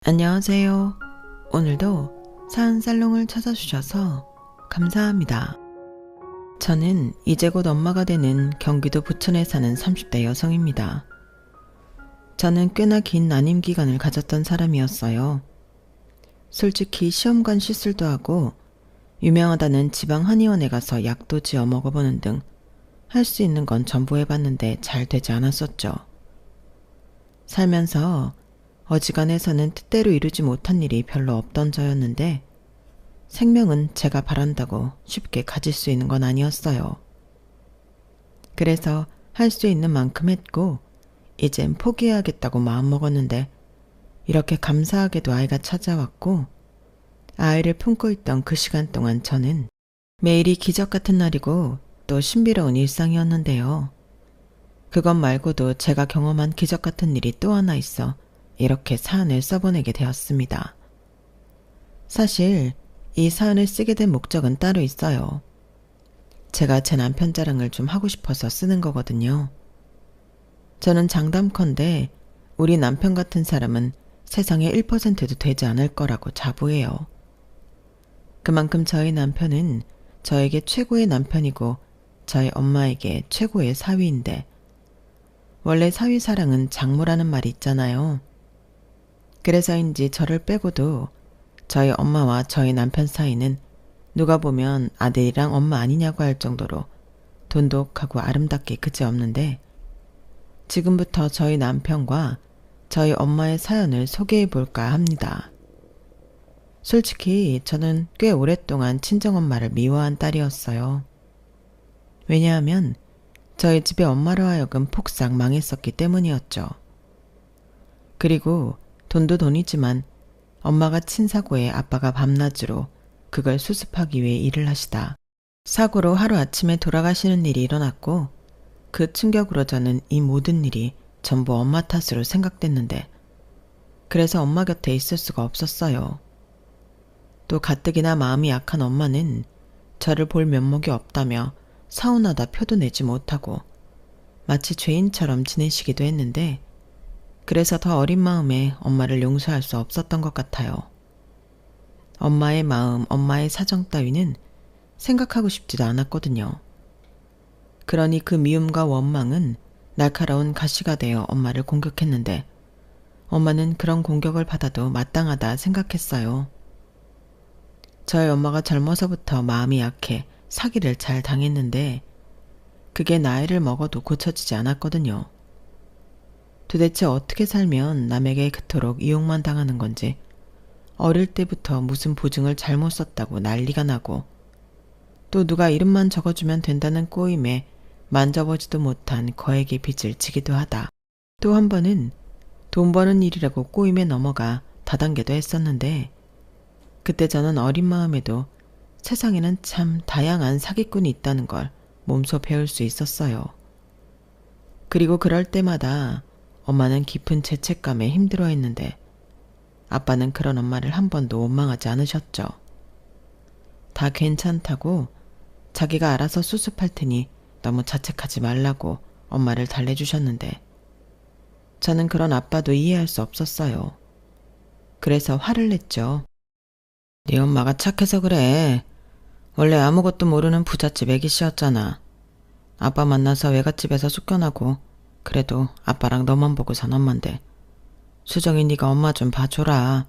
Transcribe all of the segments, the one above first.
안녕하세요. 오늘도 사은살롱을 찾아주셔서 감사합니다. 저는 이제 곧 엄마가 되는 경기도 부천에 사는 30대 여성입니다. 저는 꽤나 긴 난임 기간을 가졌던 사람이었어요. 솔직히 시험관 시술도 하고 유명하다는 지방 한의원에 가서 약도 지어 먹어보는 등 할 수 있는 건 전부 해봤는데 잘 되지 않았었죠. 살면서 어지간해서는 뜻대로 이루지 못한 일이 별로 없던 저였는데 생명은 제가 바란다고 쉽게 가질 수 있는 건 아니었어요. 그래서 할 수 있는 만큼 했고 이젠 포기해야겠다고 마음먹었는데 이렇게 감사하게도 아이가 찾아왔고 아이를 품고 있던 그 시간 동안 저는 매일이 기적 같은 날이고 또 신비로운 일상이었는데요. 그것 말고도 제가 경험한 기적 같은 일이 또 하나 있어 이렇게 사연을 써보내게 되었습니다. 사실 이 사연을 쓰게 된 목적은 따로 있어요. 제가 제 남편 자랑을 좀 하고 싶어서 쓰는 거거든요. 저는 장담컨대 우리 남편 같은 사람은 세상에 1%도 되지 않을 거라고 자부해요. 그만큼 저희 남편은 저에게 최고의 남편이고 저희 엄마에게 최고의 사위인데 원래 사위 사랑은 장모라는 말이 있잖아요. 그래서인지 저를 빼고도 저희 엄마와 저희 남편 사이는 누가 보면 아들이랑 엄마 아니냐고 할 정도로 돈독하고 아름답게 그지없는데 지금부터 저희 남편과 저희 엄마의 사연을 소개해 볼까 합니다. 솔직히 저는 꽤 오랫동안 친정엄마를 미워한 딸이었어요. 왜냐하면 저희 집의 엄마로 하여금 폭삭 망했었기 때문이었죠. 그리고 돈도 돈이지만 엄마가 친 사고에 아빠가 밤낮으로 그걸 수습하기 위해 일을 하시다 사고로 하루아침에 돌아가시는 일이 일어났고 그 충격으로 저는 이 모든 일이 전부 엄마 탓으로 생각됐는데 그래서 엄마 곁에 있을 수가 없었어요. 또 가뜩이나 마음이 약한 엄마는 저를 볼 면목이 없다며 서운하다 표도 내지 못하고 마치 죄인처럼 지내시기도 했는데 그래서 더 어린 마음에 엄마를 용서할 수 없었던 것 같아요. 엄마의 마음, 엄마의 사정 따위는 생각하고 싶지도 않았거든요. 그러니 그 미움과 원망은 날카로운 가시가 되어 엄마를 공격했는데 엄마는 그런 공격을 받아도 마땅하다 생각했어요. 저희 엄마가 젊어서부터 마음이 약해 사기를 잘 당했는데 그게 나이를 먹어도 고쳐지지 않았거든요. 도대체 어떻게 살면 남에게 그토록 이용만 당하는 건지 어릴 때부터 무슨 보증을 잘못 썼다고 난리가 나고 또 누가 이름만 적어주면 된다는 꼬임에 만져보지도 못한 거액의 빚을 지기도 하다. 또 한 번은 돈 버는 일이라고 꼬임에 넘어가 다단계도 했었는데 그때 저는 어린 마음에도 세상에는 참 다양한 사기꾼이 있다는 걸 몸소 배울 수 있었어요. 그리고 그럴 때마다 엄마는 깊은 죄책감에 힘들어했는데 아빠는 그런 엄마를 한 번도 원망하지 않으셨죠. 다 괜찮다고 자기가 알아서 수습할 테니 너무 자책하지 말라고 엄마를 달래주셨는데 저는 그런 아빠도 이해할 수 없었어요. 그래서 화를 냈죠. 네 엄마가 착해서 그래. 원래 아무것도 모르는 부잣집 애기씨였잖아. 아빠 만나서 외갓집에서 쫓겨나고 그래도 아빠랑 너만 보고 산 엄만데 수정이 네가 엄마 좀 봐줘라.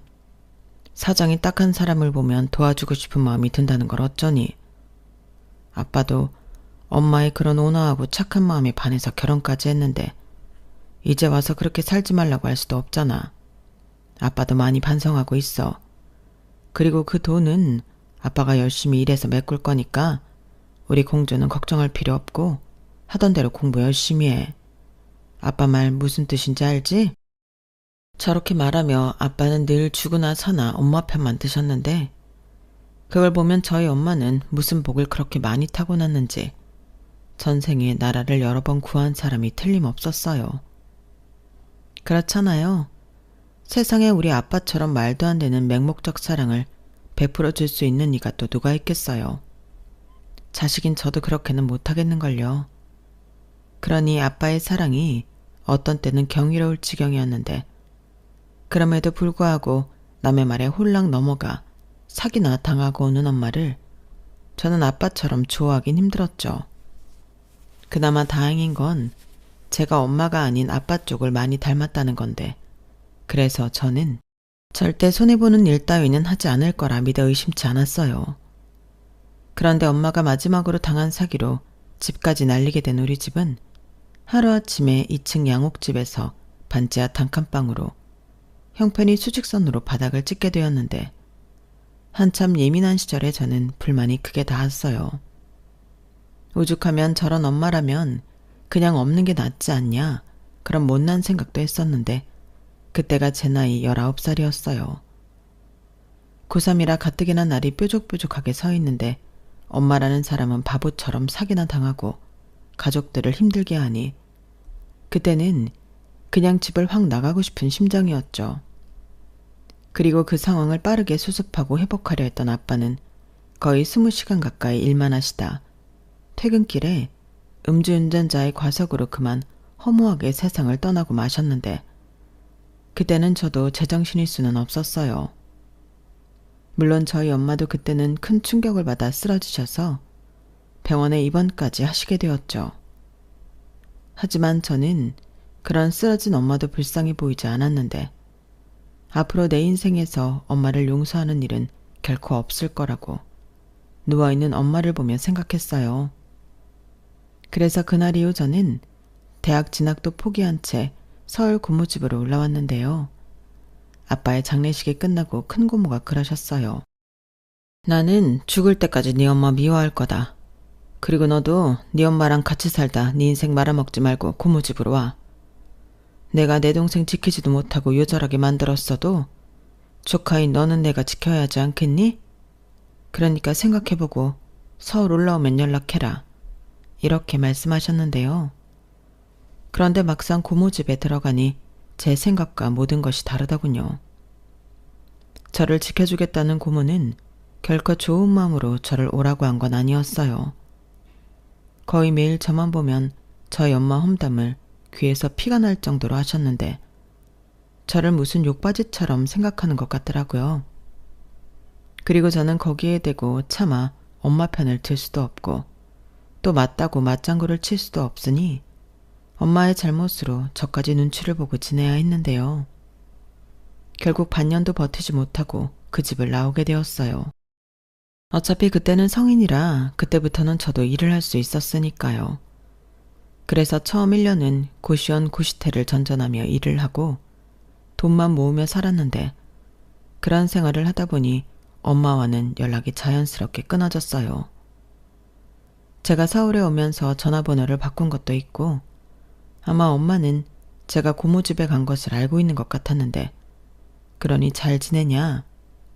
사정이 딱한 사람을 보면 도와주고 싶은 마음이 든다는 걸 어쩌니. 아빠도 엄마의 그런 온화하고 착한 마음에 반해서 결혼까지 했는데 이제 와서 그렇게 살지 말라고 할 수도 없잖아. 아빠도 많이 반성하고 있어. 그리고 그 돈은 아빠가 열심히 일해서 메꿀 거니까 우리 공주는 걱정할 필요 없고 하던 대로 공부 열심히 해. 아빠 말 무슨 뜻인지 알지? 저렇게 말하며 아빠는 늘 죽으나 사나 엄마 편만 드셨는데 그걸 보면 저희 엄마는 무슨 복을 그렇게 많이 타고났는지 전생에 나라를 여러 번 구한 사람이 틀림없었어요. 그렇잖아요. 세상에 우리 아빠처럼 말도 안 되는 맹목적 사랑을 베풀어 줄 수 있는 이가 또 누가 있겠어요. 자식인 저도 그렇게는 못하겠는걸요. 그러니 아빠의 사랑이 어떤 때는 경이로울 지경이었는데 그럼에도 불구하고 남의 말에 홀랑 넘어가 사기나 당하고 오는 엄마를 저는 아빠처럼 좋아하긴 힘들었죠. 그나마 다행인 건 제가 엄마가 아닌 아빠 쪽을 많이 닮았다는 건데, 그래서 저는 절대 손해보는 일 따위는 하지 않을 거라 믿어 의심치 않았어요. 그런데 엄마가 마지막으로 당한 사기로 집까지 날리게 된 우리 집은 하루아침에 2층 양옥집에서 반지하 단칸방으로 형편이 수직선으로 바닥을 찍게 되었는데, 한참 예민한 시절에 저는 불만이 크게 닿았어요. 오죽하면 저런 엄마라면 그냥 없는 게 낫지 않냐, 그런 못난 생각도 했었는데 그때가 제 나이 19살이었어요. 고3이라 가뜩이나 날이 뾰족뾰족하게 서 있는데 엄마라는 사람은 바보처럼 사기나 당하고 가족들을 힘들게 하니 그때는 그냥 집을 확 나가고 싶은 심정이었죠. 그리고 그 상황을 빠르게 수습하고 회복하려 했던 아빠는 거의 20시간 가까이 일만 하시다 퇴근길에 음주운전자의 과속으로 그만 허무하게 세상을 떠나고 마셨는데, 그때는 저도 제정신일 수는 없었어요. 물론 저희 엄마도 그때는 큰 충격을 받아 쓰러지셔서 병원에 입원까지 하시게 되었죠. 하지만 저는 그런 쓰러진 엄마도 불쌍해 보이지 않았는데, 앞으로 내 인생에서 엄마를 용서하는 일은 결코 없을 거라고 누워있는 엄마를 보며 생각했어요. 그래서 그날 이후 저는 대학 진학도 포기한 채 서울 고모집으로 올라왔는데요. 아빠의 장례식이 끝나고 큰 고모가 그러셨어요. 나는 죽을 때까지 네 엄마 미워할 거다. 그리고 너도 네 엄마랑 같이 살다 네 인생 말아먹지 말고 고모집으로 와. 내가 내 동생 지키지도 못하고 요절하게 만들었어도 조카인 너는 내가 지켜야 하지 않겠니? 그러니까 생각해보고 서울 올라오면 연락해라. 이렇게 말씀하셨는데요. 그런데 막상 고모집에 들어가니 제 생각과 모든 것이 다르더군요. 저를 지켜주겠다는 고모는 결코 좋은 마음으로 저를 오라고 한 건 아니었어요. 거의 매일 저만 보면 저희 엄마 험담을 귀에서 피가 날 정도로 하셨는데 저를 무슨 욕바지처럼 생각하는 것 같더라고요. 그리고 저는 거기에 대고 차마 엄마 편을 들 수도 없고 또 맞다고 맞장구를 칠 수도 없으니 엄마의 잘못으로 저까지 눈치를 보고 지내야 했는데요. 결국 반년도 버티지 못하고 그 집을 나오게 되었어요. 어차피 그때는 성인이라 그때부터는 저도 일을 할 수 있었으니까요. 그래서 처음 1년은 고시원 고시태를 전전하며 일을 하고 돈만 모으며 살았는데, 그런 생활을 하다 보니 엄마와는 연락이 자연스럽게 끊어졌어요. 제가 서울에 오면서 전화번호를 바꾼 것도 있고 아마 엄마는 제가 고모집에 간 것을 알고 있는 것 같았는데, 그러니 잘 지내냐,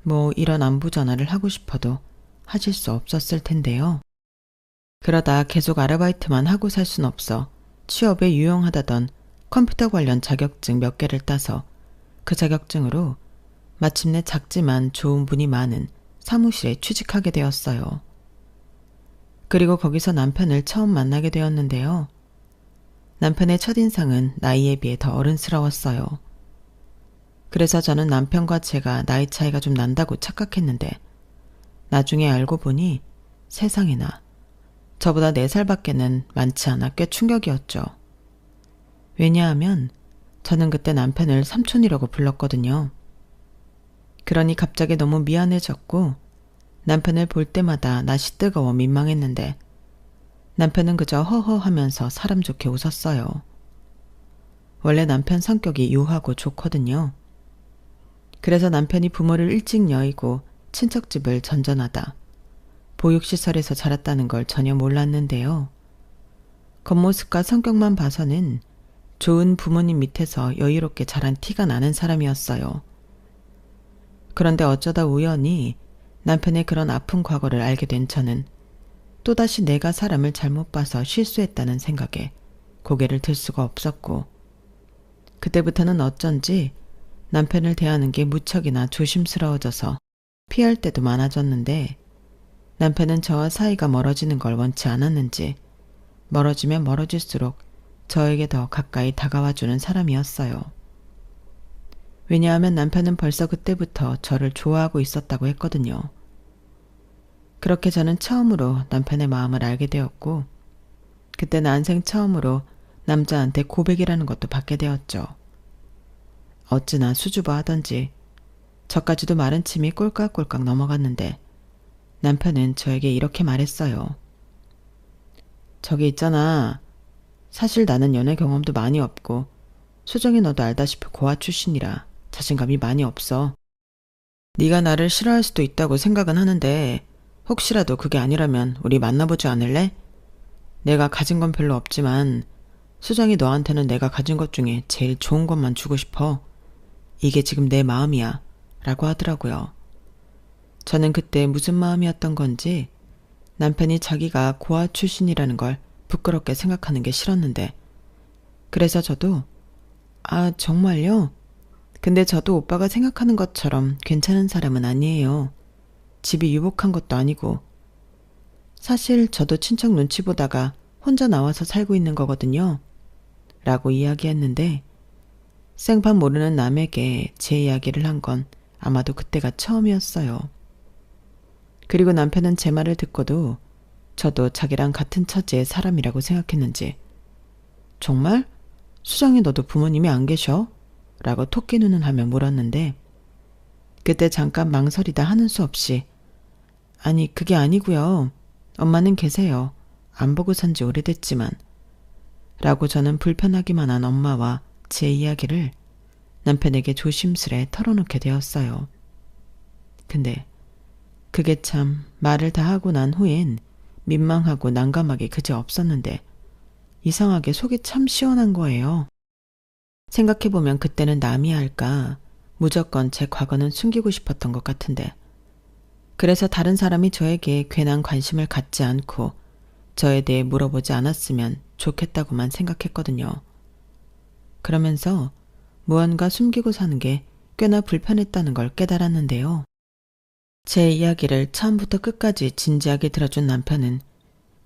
뭐 이런 안부 전화를 하고 싶어도 하실 수 없었을 텐데요. 그러다 계속 아르바이트만 하고 살 순 없어 취업에 유용하다던 컴퓨터 관련 자격증 몇 개를 따서 그 자격증으로 마침내 작지만 좋은 분이 많은 사무실에 취직하게 되었어요. 그리고 거기서 남편을 처음 만나게 되었는데요. 남편의 첫인상은 나이에 비해 더 어른스러웠어요. 그래서 저는 남편과 제가 나이 차이가 좀 난다고 착각했는데 나중에 알고 보니 세상에나 저보다 4살밖에는 많지 않아 꽤 충격이었죠. 왜냐하면 저는 그때 남편을 삼촌이라고 불렀거든요. 그러니 갑자기 너무 미안해졌고 남편을 볼 때마다 낯이 뜨거워 민망했는데 남편은 그저 허허 하면서 사람 좋게 웃었어요. 원래 남편 성격이 유하고 좋거든요. 그래서 남편이 부모를 일찍 여의고 친척집을 전전하다 보육시설에서 자랐다는 걸 전혀 몰랐는데요. 겉모습과 성격만 봐서는 좋은 부모님 밑에서 여유롭게 자란 티가 나는 사람이었어요. 그런데 어쩌다 우연히 남편의 그런 아픈 과거를 알게 된 저는 또다시 내가 사람을 잘못 봐서 실수했다는 생각에 고개를 들 수가 없었고, 그때부터는 어쩐지 남편을 대하는 게 무척이나 조심스러워져서 피할 때도 많아졌는데, 남편은 저와 사이가 멀어지는 걸 원치 않았는지 멀어지면 멀어질수록 저에게 더 가까이 다가와주는 사람이었어요. 왜냐하면 남편은 벌써 그때부터 저를 좋아하고 있었다고 했거든요. 그렇게 저는 처음으로 남편의 마음을 알게 되었고, 그때 난생 처음으로 남자한테 고백이라는 것도 받게 되었죠. 어찌나 수줍어하던지 저까지도 마른 침이 꼴깍꼴깍 넘어갔는데 남편은 저에게 이렇게 말했어요. 저기 있잖아. 사실 나는 연애 경험도 많이 없고 수정이 너도 알다시피 고아 출신이라 자신감이 많이 없어. 네가 나를 싫어할 수도 있다고 생각은 하는데 혹시라도 그게 아니라면 우리 만나보지 않을래? 내가 가진 건 별로 없지만 수정이 너한테는 내가 가진 것 중에 제일 좋은 것만 주고 싶어. 이게 지금 내 마음이야. 라고 하더라고요. 저는 그때 무슨 마음이었던 건지 남편이 자기가 고아 출신이라는 걸 부끄럽게 생각하는 게 싫었는데, 그래서 저도 아, 정말요? 근데 저도 오빠가 생각하는 것처럼 괜찮은 사람은 아니에요. 집이 유복한 것도 아니고. 사실 저도 친척 눈치 보다가 혼자 나와서 살고 있는 거거든요. 라고 이야기했는데 생판 모르는 남에게 제 이야기를 한 건 아마도 그때가 처음이었어요. 그리고 남편은 제 말을 듣고도 저도 자기랑 같은 처지의 사람이라고 생각했는지 정말? 수정이 너도 부모님이 안 계셔? 라고 토끼 눈을 하며 물었는데 그때 잠깐 망설이다 하는 수 없이 아니 그게 아니고요. 엄마는 계세요. 안 보고 산 지 오래됐지만 라고 저는 불편하기만 한 엄마와 제 이야기를 남편에게 조심스레 털어놓게 되었어요. 근데 그게 참 말을 다 하고 난 후엔 민망하고 난감하게 그저 없었는데 이상하게 속이 참 시원한 거예요. 생각해보면 그때는 남이 할까 무조건 제 과거는 숨기고 싶었던 것 같은데 그래서 다른 사람이 저에게 괜한 관심을 갖지 않고 저에 대해 물어보지 않았으면 좋겠다고만 생각했거든요. 그러면서 무언가 숨기고 사는 게 꽤나 불편했다는 걸 깨달았는데요. 제 이야기를 처음부터 끝까지 진지하게 들어준 남편은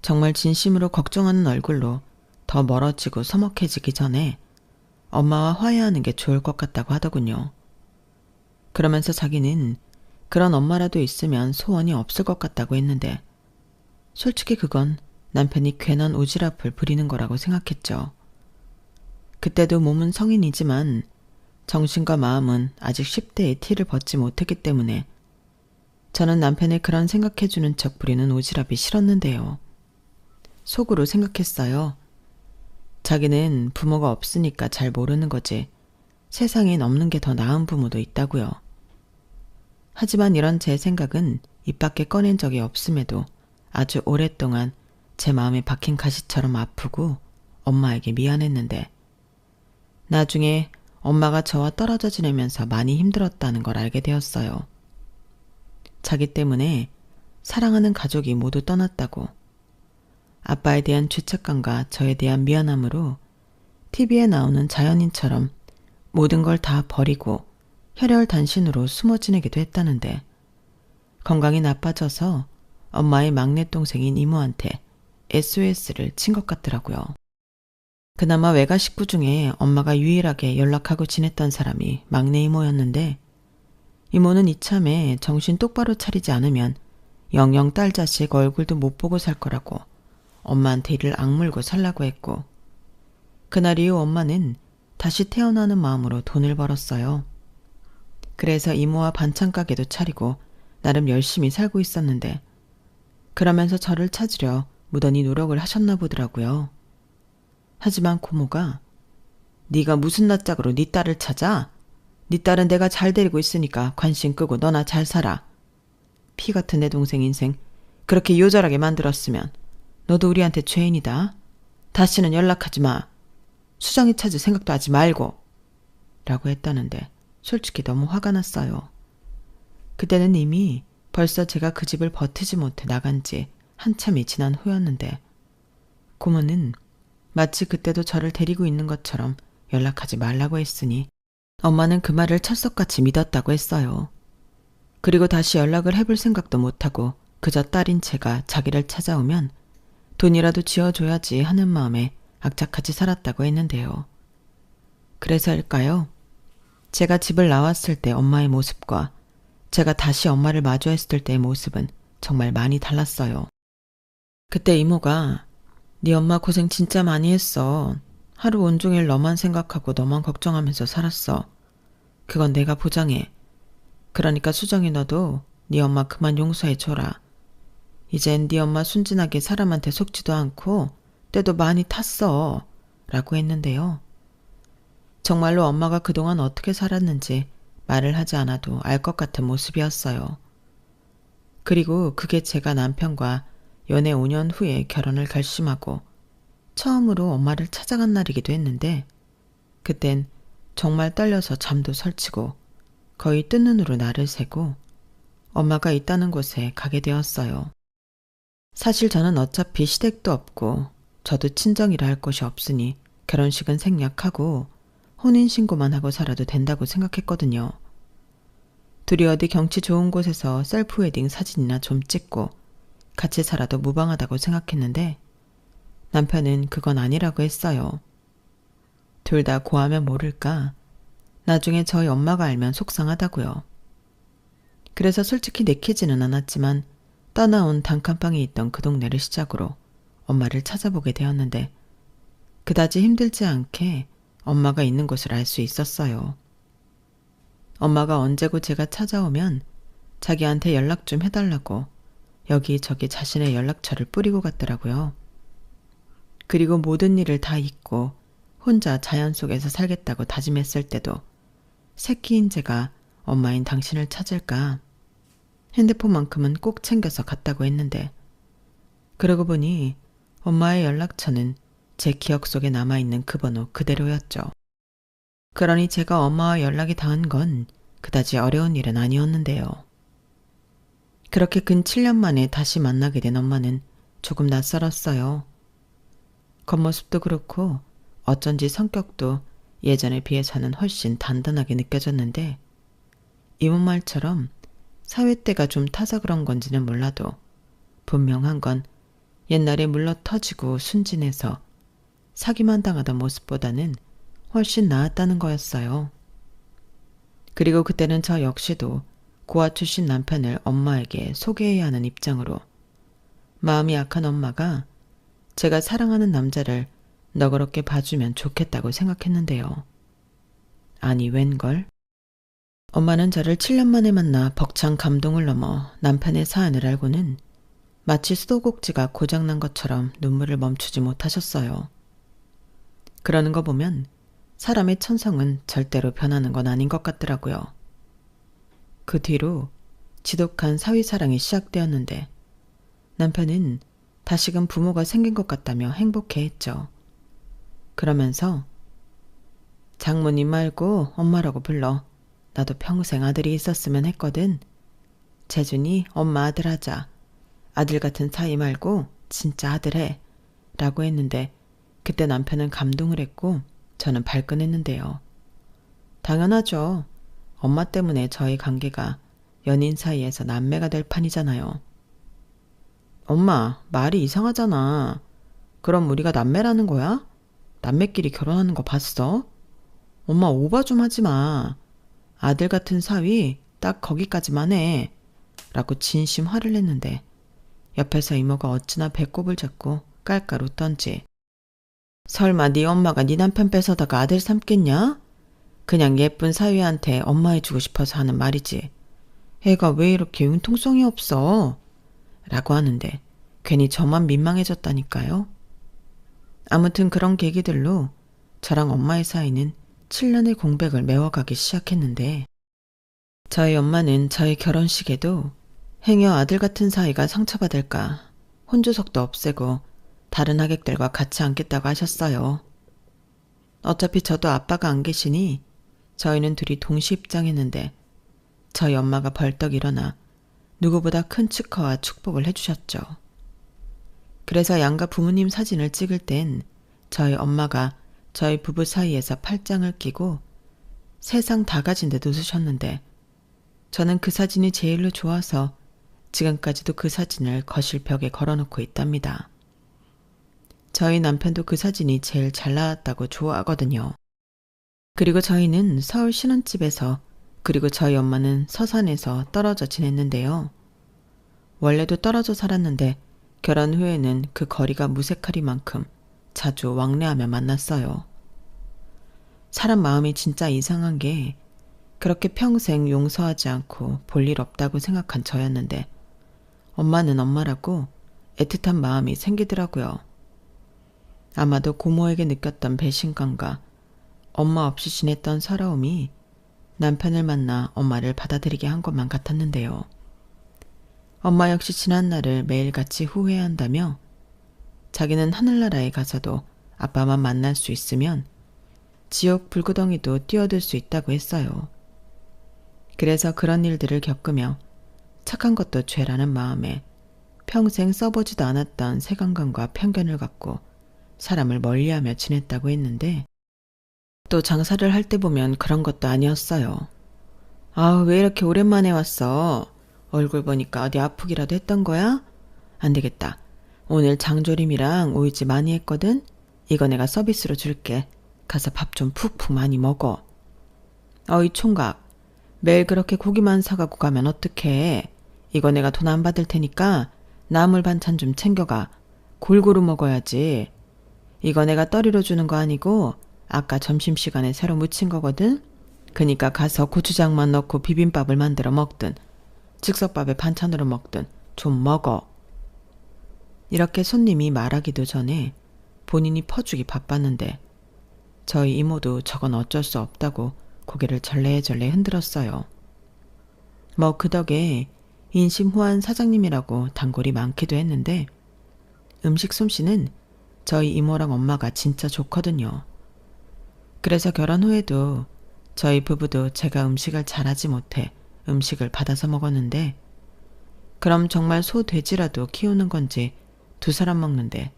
정말 진심으로 걱정하는 얼굴로 더 멀어지고 서먹해지기 전에 엄마와 화해하는 게 좋을 것 같다고 하더군요. 그러면서 자기는 그런 엄마라도 있으면 소원이 없을 것 같다고 했는데 솔직히 그건 남편이 괜한 오지랖을 부리는 거라고 생각했죠. 그때도 몸은 성인이지만 정신과 마음은 아직 10대의 티를 벗지 못했기 때문에 저는 남편의 그런 생각해주는 척 부리는 오지랖이 싫었는데요. 속으로 생각했어요. 자기는 부모가 없으니까 잘 모르는 거지. 세상엔 없는 게 더 나은 부모도 있다고요. 하지만 이런 제 생각은 입 밖에 꺼낸 적이 없음에도 아주 오랫동안 제 마음에 박힌 가시처럼 아프고 엄마에게 미안했는데 나중에 엄마가 저와 떨어져 지내면서 많이 힘들었다는 걸 알게 되었어요. 자기 때문에 사랑하는 가족이 모두 떠났다고. 아빠에 대한 죄책감과 저에 대한 미안함으로 TV에 나오는 자연인처럼 모든 걸 다 버리고 혈혈단신으로 숨어 지내기도 했다는데 건강이 나빠져서 엄마의 막내 동생인 이모한테 SOS를 친 것 같더라고요. 그나마 외가 식구 중에 엄마가 유일하게 연락하고 지냈던 사람이 막내 이모였는데 이모는 이참에 정신 똑바로 차리지 않으면 영영 딸 자식 얼굴도 못 보고 살 거라고 엄마한테 이를 악물고 살라고 했고 그날 이후 엄마는 다시 태어나는 마음으로 돈을 벌었어요. 그래서 이모와 반찬 가게도 차리고 나름 열심히 살고 있었는데 그러면서 저를 찾으려 무던히 노력을 하셨나 보더라고요. 하지만 고모가 네가 무슨 낯짝으로 네 딸을 찾아? 네 딸은 내가 잘 데리고 있으니까 관심 끄고 너나 잘 살아. 피 같은 내 동생 인생 그렇게 요절하게 만들었으면 너도 우리한테 죄인이다. 다시는 연락하지 마. 수정이 찾을 생각도 하지 말고. 라고 했다는데 솔직히 너무 화가 났어요. 그때는 이미 벌써 제가 그 집을 버티지 못해 나간 지 한참이 지난 후였는데 고모는 마치 그때도 저를 데리고 있는 것처럼 연락하지 말라고 했으니 엄마는 그 말을 철석같이 믿었다고 했어요. 그리고 다시 연락을 해볼 생각도 못하고 그저 딸인 제가 자기를 찾아오면 돈이라도 쥐어줘야지 하는 마음에 악착같이 살았다고 했는데요. 그래서일까요? 제가 집을 나왔을 때 엄마의 모습과 제가 다시 엄마를 마주했을 때의 모습은 정말 많이 달랐어요. 그때 이모가 네 엄마 고생 진짜 많이 했어. 하루 온종일 너만 생각하고 너만 걱정하면서 살았어. 그건 내가 보장해. 그러니까 수정이 너도 네 엄마 그만 용서해줘라. 이젠 네 엄마 순진하게 사람한테 속지도 않고 때도 많이 탔어. 라고 했는데요. 정말로 엄마가 그동안 어떻게 살았는지 말을 하지 않아도 알 것 같은 모습이었어요. 그리고 그게 제가 남편과 연애 5년 후에 결혼을 결심하고 처음으로 엄마를 찾아간 날이기도 했는데 그땐 정말 떨려서 잠도 설치고 거의 뜬 눈으로 날을 새고 엄마가 있다는 곳에 가게 되었어요. 사실 저는 어차피 시댁도 없고 저도 친정이라 할 곳이 없으니 결혼식은 생략하고 혼인신고만 하고 살아도 된다고 생각했거든요. 둘이 어디 경치 좋은 곳에서 셀프 웨딩 사진이나 좀 찍고 같이 살아도 무방하다고 생각했는데 남편은 그건 아니라고 했어요. 둘 다 고하면 모를까 나중에 저희 엄마가 알면 속상하다고요. 그래서 솔직히 내키지는 않았지만 떠나온 단칸방에 있던 그 동네를 시작으로 엄마를 찾아보게 되었는데 그다지 힘들지 않게 엄마가 있는 곳을 알 수 있었어요. 엄마가 언제고 제가 찾아오면 자기한테 연락 좀 해달라고 여기저기 자신의 연락처를 뿌리고 갔더라고요. 그리고 모든 일을 다 잊고 혼자 자연 속에서 살겠다고 다짐했을 때도 새끼인 제가 엄마인 당신을 찾을까 핸드폰만큼은 꼭 챙겨서 갔다고 했는데 그러고 보니 엄마의 연락처는 제 기억 속에 남아있는 그 번호 그대로였죠. 그러니 제가 엄마와 연락이 닿은 건 그다지 어려운 일은 아니었는데요. 그렇게 근 7년 만에 다시 만나게 된 엄마는 조금 낯설었어요. 겉모습도 그렇고 어쩐지 성격도 예전에 비해서는 훨씬 단단하게 느껴졌는데 이모 말처럼 사회 때가 좀 타서 그런 건지는 몰라도 분명한 건 옛날에 물러터지고 순진해서 사기만 당하던 모습보다는 훨씬 나았다는 거였어요. 그리고 그때는 저 역시도 고아 출신 남편을 엄마에게 소개해야 하는 입장으로 마음이 약한 엄마가 제가 사랑하는 남자를 너그럽게 봐주면 좋겠다고 생각했는데요. 아니 웬걸? 엄마는 저를 7년 만에 만나 벅찬 감동을 넘어 남편의 사연을 알고는 마치 수도꼭지가 고장난 것처럼 눈물을 멈추지 못하셨어요. 그러는 거 보면 사람의 천성은 절대로 변하는 건 아닌 것 같더라고요. 그 뒤로 지독한 사위사랑이 시작되었는데 남편은 다시금 부모가 생긴 것 같다며 행복해했죠. 그러면서 장모님 말고 엄마라고 불러. 나도 평생 아들이 있었으면 했거든. 재준이 엄마 아들 하자. 아들 같은 사이 말고 진짜 아들 해. 라고 했는데 그때 남편은 감동을 했고 저는 발끈했는데요. 당연하죠. 엄마 때문에 저희 관계가 연인 사이에서 남매가 될 판이잖아요. 엄마, 말이 이상하잖아. 그럼 우리가 남매라는 거야? 남매끼리 결혼하는 거 봤어? 엄마 오바 좀 하지 마. 아들 같은 사위 딱 거기까지만 해. 라고 진심 화를 냈는데 옆에서 이모가 어찌나 배꼽을 잡고 깔깔 웃던지 설마 네 엄마가 네 남편 뺏어다가 아들 삼겠냐? 그냥 예쁜 사위한테 엄마 해주고 싶어서 하는 말이지. 애가 왜 이렇게 융통성이 없어? 라고 하는데 괜히 저만 민망해졌다니까요. 아무튼 그런 계기들로 저랑 엄마의 사이는 7년의 공백을 메워가기 시작했는데 저희 엄마는 저희 결혼식에도 행여 아들 같은 사이가 상처받을까 혼주석도 없애고 다른 하객들과 같이 앉겠다고 하셨어요. 어차피 저도 아빠가 안 계시니 저희는 둘이 동시 입장했는데 저희 엄마가 벌떡 일어나 누구보다 큰 축하와 축복을 해주셨죠. 그래서 양가 부모님 사진을 찍을 땐 저희 엄마가 저희 부부 사이에서 팔짱을 끼고 세상 다 가진 데 놓으셨는데 저는 그 사진이 제일로 좋아서 지금까지도 그 사진을 거실 벽에 걸어놓고 있답니다. 저희 남편도 그 사진이 제일 잘 나왔다고 좋아하거든요. 그리고 저희는 서울 신혼집에서, 그리고 저희 엄마는 서산에서 떨어져 지냈는데요. 원래도 떨어져 살았는데 결혼 후에는 그 거리가 무색하리만큼 자주 왕래하며 만났어요. 사람 마음이 진짜 이상한 게 그렇게 평생 용서하지 않고 볼 일 없다고 생각한 저였는데 엄마는 엄마라고 애틋한 마음이 생기더라고요. 아마도 고모에게 느꼈던 배신감과 엄마 없이 지냈던 서러움이 남편을 만나 엄마를 받아들이게 한 것만 같았는데요. 엄마 역시 지난날을 매일같이 후회한다며 자기는 하늘나라에 가서도 아빠만 만날 수 있으면 지옥 불구덩이도 뛰어들 수 있다고 했어요. 그래서 그런 일들을 겪으며 착한 것도 죄라는 마음에 평생 써보지도 않았던 색안경과 편견을 갖고 사람을 멀리하며 지냈다고 했는데 또 장사를 할 때 보면 그런 것도 아니었어요. 아, 왜 이렇게 오랜만에 왔어? 얼굴 보니까 어디 아프기라도 했던 거야? 안 되겠다. 오늘 장조림이랑 오이지 많이 했거든? 이거 내가 서비스로 줄게. 가서 밥 좀 푹푹 많이 먹어. 어이 총각, 매일 그렇게 고기만 사가고 가면 어떡해. 이거 내가 돈 안 받을 테니까 나물 반찬 좀 챙겨가. 골고루 먹어야지. 이거 내가 떠리로 주는 거 아니고 아까 점심시간에 새로 무친 거거든? 그니까 가서 고추장만 넣고 비빔밥을 만들어 먹든 즉석밥에 반찬으로 먹든 좀 먹어. 이렇게 손님이 말하기도 전에 본인이 퍼주기 바빴는데 저희 이모도 저건 어쩔 수 없다고 고개를 절레절레 흔들었어요. 뭐 그 덕에 인심 후한 사장님이라고 단골이 많기도 했는데 음식 솜씨는 저희 이모랑 엄마가 진짜 좋거든요. 그래서 결혼 후에도 저희 부부도 제가 음식을 잘하지 못해 음식을 받아서 먹었는데 그럼 정말 소 돼지라도 키우는 건지 두 사람 먹는데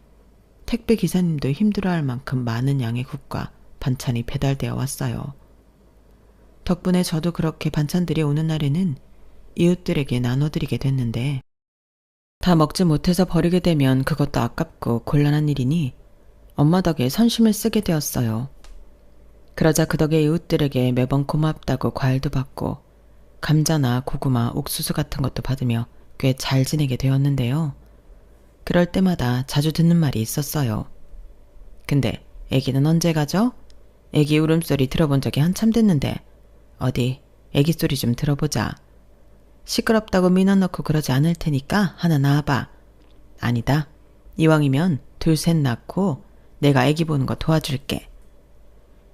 택배 기사님도 힘들어할 만큼 많은 양의 국과 반찬이 배달되어 왔어요. 덕분에 저도 그렇게 반찬들이 오는 날에는 이웃들에게 나눠드리게 됐는데 다 먹지 못해서 버리게 되면 그것도 아깝고 곤란한 일이니 엄마 덕에 선심을 쓰게 되었어요. 그러자 그 덕에 이웃들에게 매번 고맙다고 과일도 받고 감자나 고구마, 옥수수 같은 것도 받으며 꽤 잘 지내게 되었는데요. 그럴 때마다 자주 듣는 말이 있었어요. 근데 애기는 언제 가죠? 애기 울음소리 들어본 적이 한참 됐는데 어디 애기 소리 좀 들어보자. 시끄럽다고 민원 넣고 그러지 않을 테니까 하나 낳아봐. 아니다. 이왕이면 둘 셋 낳고 내가 애기 보는 거 도와줄게.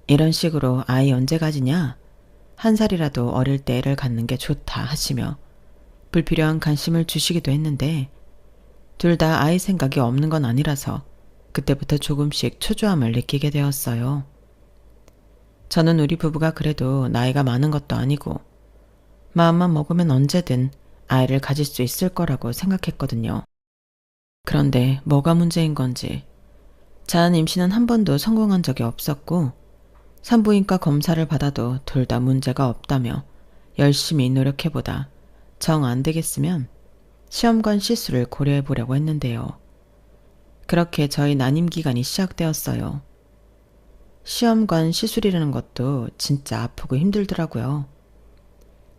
이런 식으로 아이 언제 가지냐? 한 살이라도 어릴 때 애를 갖는 게 좋다 하시며 불필요한 관심을 주시기도 했는데 둘 다 아이 생각이 없는 건 아니라서 그때부터 조금씩 초조함을 느끼게 되었어요. 저는 우리 부부가 그래도 나이가 많은 것도 아니고 마음만 먹으면 언제든 아이를 가질 수 있을 거라고 생각했거든요. 그런데 뭐가 문제인 건지 자연 임신은 한 번도 성공한 적이 없었고 산부인과 검사를 받아도 둘 다 문제가 없다며 열심히 노력해보다 정 안 되겠으면 시험관 시술을 고려해 보려고 했는데요. 그렇게 저희 난임 기간이 시작되었어요. 시험관 시술이라는 것도 진짜 아프고 힘들더라고요.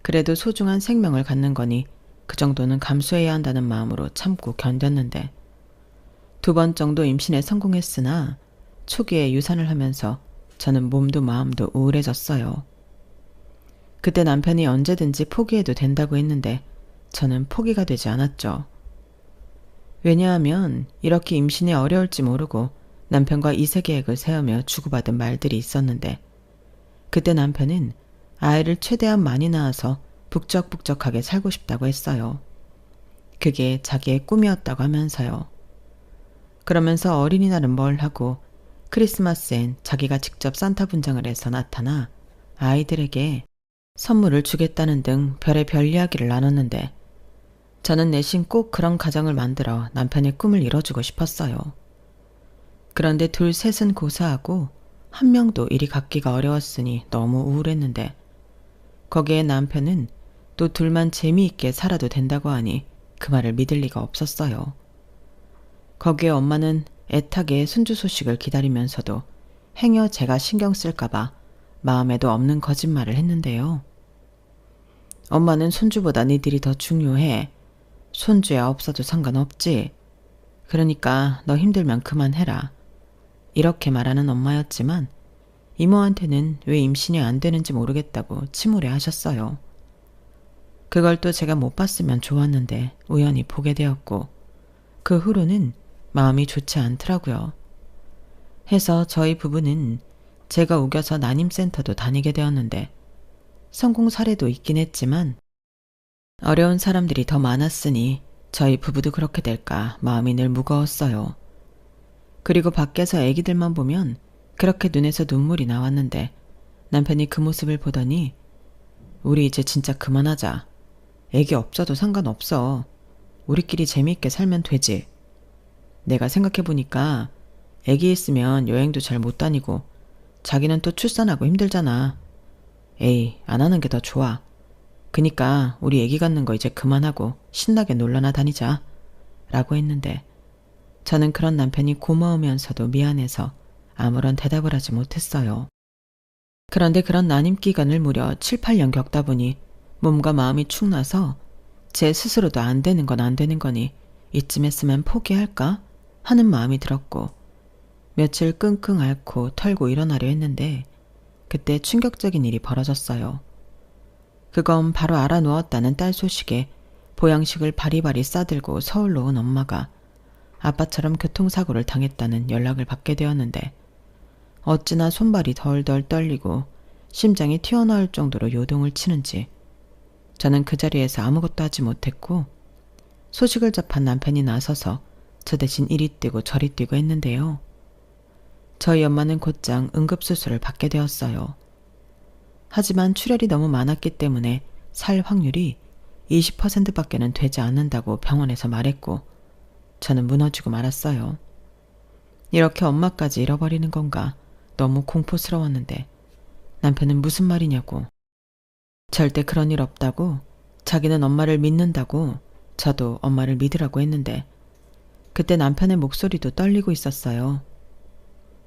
그래도 소중한 생명을 갖는 거니 그 정도는 감수해야 한다는 마음으로 참고 견뎠는데 2번 정도 임신에 성공했으나 초기에 유산을 하면서 저는 몸도 마음도 우울해졌어요. 그때 남편이 언제든지 포기해도 된다고 했는데 저는 포기가 되지 않았죠. 왜냐하면 이렇게 임신이 어려울지 모르고 남편과 이세 계획을 세우며 주고받은 말들이 있었는데 그때 남편은 아이를 최대한 많이 낳아서 북적북적하게 살고 싶다고 했어요. 그게 자기의 꿈이었다고 하면서요. 그러면서 어린이날은 뭘 하고 크리스마스엔 자기가 직접 산타 분장을 해서 나타나 아이들에게 선물을 주겠다는 등 별의별 이야기를 나눴는데 저는 내심 꼭 그런 가정을 만들어 남편의 꿈을 이뤄주고 싶었어요. 그런데 둘 셋은 고사하고 한 명도 이리 갖기가 어려웠으니 너무 우울했는데 거기에 남편은 또 둘만 재미있게 살아도 된다고 하니 그 말을 믿을 리가 없었어요. 거기에 엄마는 애타게 손주 소식을 기다리면서도 행여 제가 신경 쓸까봐 마음에도 없는 거짓말을 했는데요. 엄마는 손주보다 니들이 더 중요해. 손주야 없어도 상관없지. 그러니까 너 힘들면 그만해라. 이렇게 말하는 엄마였지만 이모한테는 왜 임신이 안 되는지 모르겠다고 침울해 하셨어요. 그걸 또 제가 못 봤으면 좋았는데 우연히 보게 되었고 그 후로는 마음이 좋지 않더라고요. 해서 저희 부부는 제가 우겨서 난임센터도 다니게 되었는데 성공 사례도 있긴 했지만 어려운 사람들이 더 많았으니 저희 부부도 그렇게 될까 마음이 늘 무거웠어요. 그리고 밖에서 애기들만 보면 그렇게 눈에서 눈물이 나왔는데 남편이 그 모습을 보더니 우리 이제 진짜 그만하자. 애기 없어도 상관없어. 우리끼리 재미있게 살면 되지. 내가 생각해보니까 애기 있으면 여행도 잘 못 다니고 자기는 또 출산하고 힘들잖아. 에이, 안 하는 게 더 좋아. 그니까 우리 애기 갖는 거 이제 그만하고 신나게 놀러나 다니자. 라고 했는데 저는 그런 남편이 고마우면서도 미안해서 아무런 대답을 하지 못했어요. 그런데 그런 난임 기간을 무려 7, 8년 겪다 보니 몸과 마음이 축 나서 제 스스로도 안 되는 건 안 되는 거니 이쯤 했으면 포기할까 하는 마음이 들었고 며칠 끙끙 앓고 털고 일어나려 했는데 그때 충격적인 일이 벌어졌어요. 그건 바로 알아누웠다는 딸 소식에 보양식을 바리바리 싸들고 서울로 온 엄마가 아빠처럼 교통사고를 당했다는 연락을 받게 되었는데 어찌나 손발이 덜덜 떨리고 심장이 튀어나올 정도로 요동을 치는지 저는 그 자리에서 아무것도 하지 못했고 소식을 접한 남편이 나서서 저 대신 이리 뛰고 저리 뛰고 했는데요. 저희 엄마는 곧장 응급수술을 받게 되었어요. 하지만 출혈이 너무 많았기 때문에 살 확률이 20%밖에는 되지 않는다고 병원에서 말했고 저는 무너지고 말았어요. 이렇게 엄마까지 잃어버리는 건가 너무 공포스러웠는데 남편은 무슨 말이냐고 절대 그런 일 없다고 자기는 엄마를 믿는다고 저도 엄마를 믿으라고 했는데 그때 남편의 목소리도 떨리고 있었어요.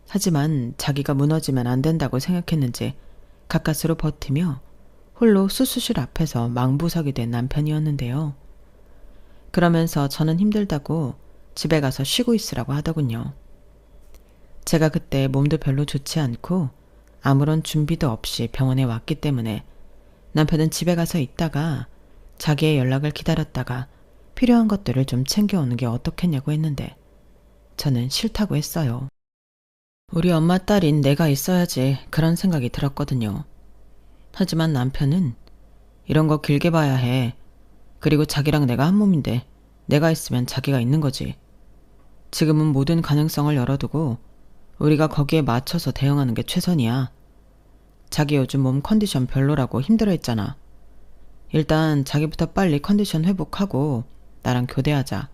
하지만 자기가 무너지면 안 된다고 생각했는지 가까스로 버티며 홀로 수술실 앞에서 망부석이 된 남편이었는데요. 그러면서 저는 힘들다고 집에 가서 쉬고 있으라고 하더군요. 제가 그때 몸도 별로 좋지 않고 아무런 준비도 없이 병원에 왔기 때문에 남편은 집에 가서 있다가 자기의 연락을 기다렸다가 필요한 것들을 좀 챙겨오는 게 어떻겠냐고 했는데 저는 싫다고 했어요. 우리 엄마 딸인 내가 있어야지 그런 생각이 들었거든요. 하지만 남편은 이런 거 길게 봐야 해. 그리고 자기랑 내가 한 몸인데 내가 있으면 자기가 있는 거지. 지금은 모든 가능성을 열어두고 우리가 거기에 맞춰서 대응하는 게 최선이야. 자기 요즘 몸 컨디션 별로라고 힘들어했잖아. 일단 자기부터 빨리 컨디션 회복하고 나랑 교대하자.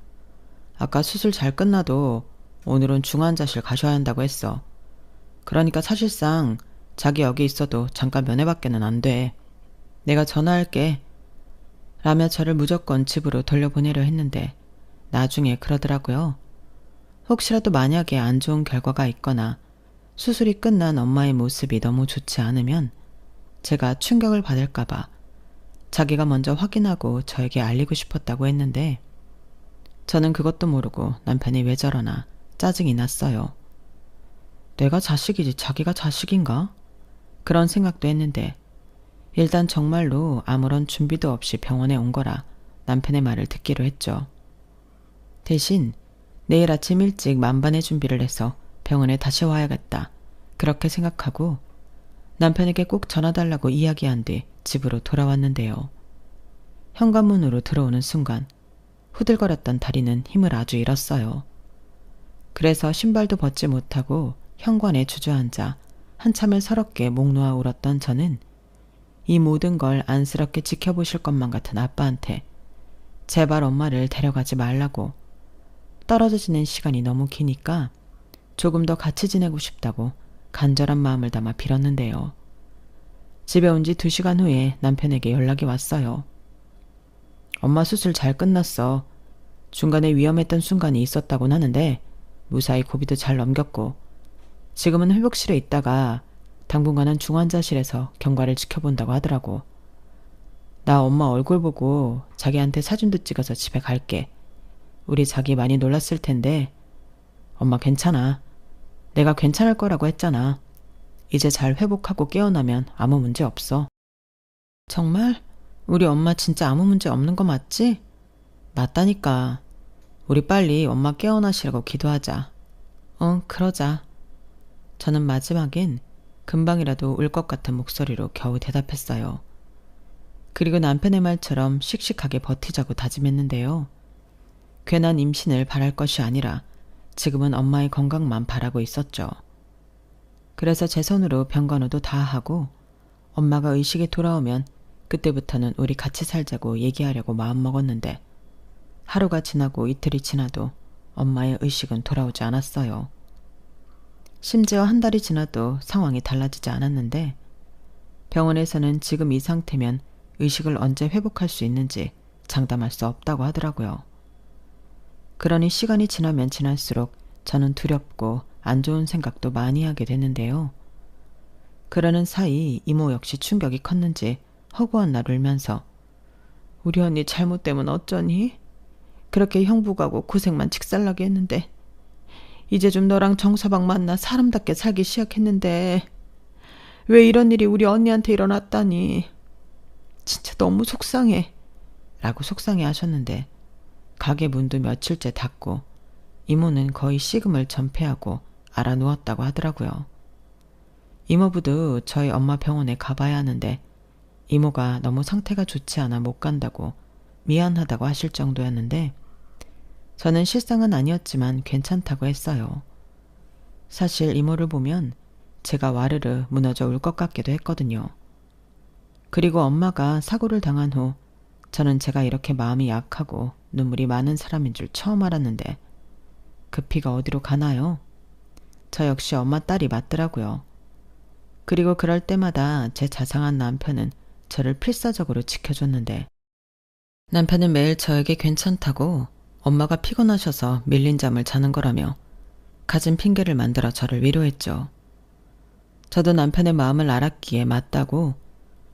아까 수술 잘 끝나도 오늘은 중환자실 가셔야 한다고 했어. 그러니까 사실상 자기 여기 있어도 잠깐 면회밖에는 안 돼. 내가 전화할게. 라며 저를 무조건 집으로 돌려보내려 했는데 나중에 그러더라고요. 혹시라도 만약에 안 좋은 결과가 있거나 수술이 끝난 엄마의 모습이 너무 좋지 않으면 제가 충격을 받을까봐 자기가 먼저 확인하고 저에게 알리고 싶었다고 했는데 저는 그것도 모르고 남편이 왜 저러나 짜증이 났어요. 내가 자식이지 자기가 자식인가? 그런 생각도 했는데 일단 정말로 아무런 준비도 없이 병원에 온 거라 남편의 말을 듣기로 했죠. 대신 내일 아침 일찍 만반의 준비를 해서 병원에 다시 와야겠다. 그렇게 생각하고 남편에게 꼭 전화달라고 이야기한 뒤 집으로 돌아왔는데요. 현관문으로 들어오는 순간 후들거렸던 다리는 힘을 아주 잃었어요. 그래서 신발도 벗지 못하고 현관에 주저앉아 한참을 서럽게 목 놓아 울었던 저는 이 모든 걸 안쓰럽게 지켜보실 것만 같은 아빠한테 제발 엄마를 데려가지 말라고 떨어져 지낸 시간이 너무 기니까 조금 더 같이 지내고 싶다고 간절한 마음을 담아 빌었는데요. 집에 온 지 2시간 후에 남편에게 연락이 왔어요. 엄마 수술 잘 끝났어. 중간에 위험했던 순간이 있었다곤 하는데 무사히 고비도 잘 넘겼고 지금은 회복실에 있다가 당분간은 중환자실에서 경과를 지켜본다고 하더라고. 나 엄마 얼굴 보고 자기한테 사진도 찍어서 집에 갈게. 우리 자기 많이 놀랐을 텐데 엄마 괜찮아. 내가 괜찮을 거라고 했잖아. 이제 잘 회복하고 깨어나면 아무 문제 없어. 정말? 우리 엄마 진짜 아무 문제 없는 거 맞지? 맞다니까. 우리 빨리 엄마 깨어나시라고 기도하자. 그러자. 저는 마지막엔 금방이라도 울 것 같은 목소리로 겨우 대답했어요. 그리고 남편의 말처럼 씩씩하게 버티자고 다짐했는데요. 괜한 임신을 바랄 것이 아니라 지금은 엄마의 건강만 바라고 있었죠. 그래서 제 손으로 병간호도 다 하고 엄마가 의식이 돌아오면 그때부터는 우리 같이 살자고 얘기하려고 마음먹었는데 하루가 지나고 이틀이 지나도 엄마의 의식은 돌아오지 않았어요. 심지어 한 달이 지나도 상황이 달라지지 않았는데 병원에서는 지금 이 상태면 의식을 언제 회복할 수 있는지 장담할 수 없다고 하더라고요. 그러니 시간이 지나면 지날수록 저는 두렵고 안 좋은 생각도 많이 하게 됐는데요. 그러는 사이 이모 역시 충격이 컸는지 허구한 날 울면서 우리 언니 잘못되면 어쩌니? 그렇게 형부가고 고생만 직살나게 했는데 이제 좀 너랑 정서방 만나 사람답게 살기 시작했는데 왜 이런 일이 우리 언니한테 일어났다니. 진짜 너무 속상해. 라고 속상해 하셨는데 가게 문도 며칠째 닫고 이모는 거의 식음을 전폐하고 알아누웠다고 하더라고요. 이모부도 저희 엄마 병원에 가봐야 하는데 이모가 너무 상태가 좋지 않아 못 간다고 미안하다고 하실 정도였는데 저는 실상은 아니었지만 괜찮다고 했어요. 사실 이모를 보면 제가 와르르 무너져 울 것 같기도 했거든요. 그리고 엄마가 사고를 당한 후 저는 제가 이렇게 마음이 약하고 눈물이 많은 사람인 줄 처음 알았는데 그 피가 어디로 가나요? 저 역시 엄마 딸이 맞더라고요. 그리고 그럴 때마다 제 자상한 남편은 저를 필사적으로 지켜줬는데 남편은 매일 저에게 괜찮다고 엄마가 피곤하셔서 밀린 잠을 자는 거라며 가진 핑계를 만들어 저를 위로했죠. 저도 남편의 마음을 알았기에 맞다고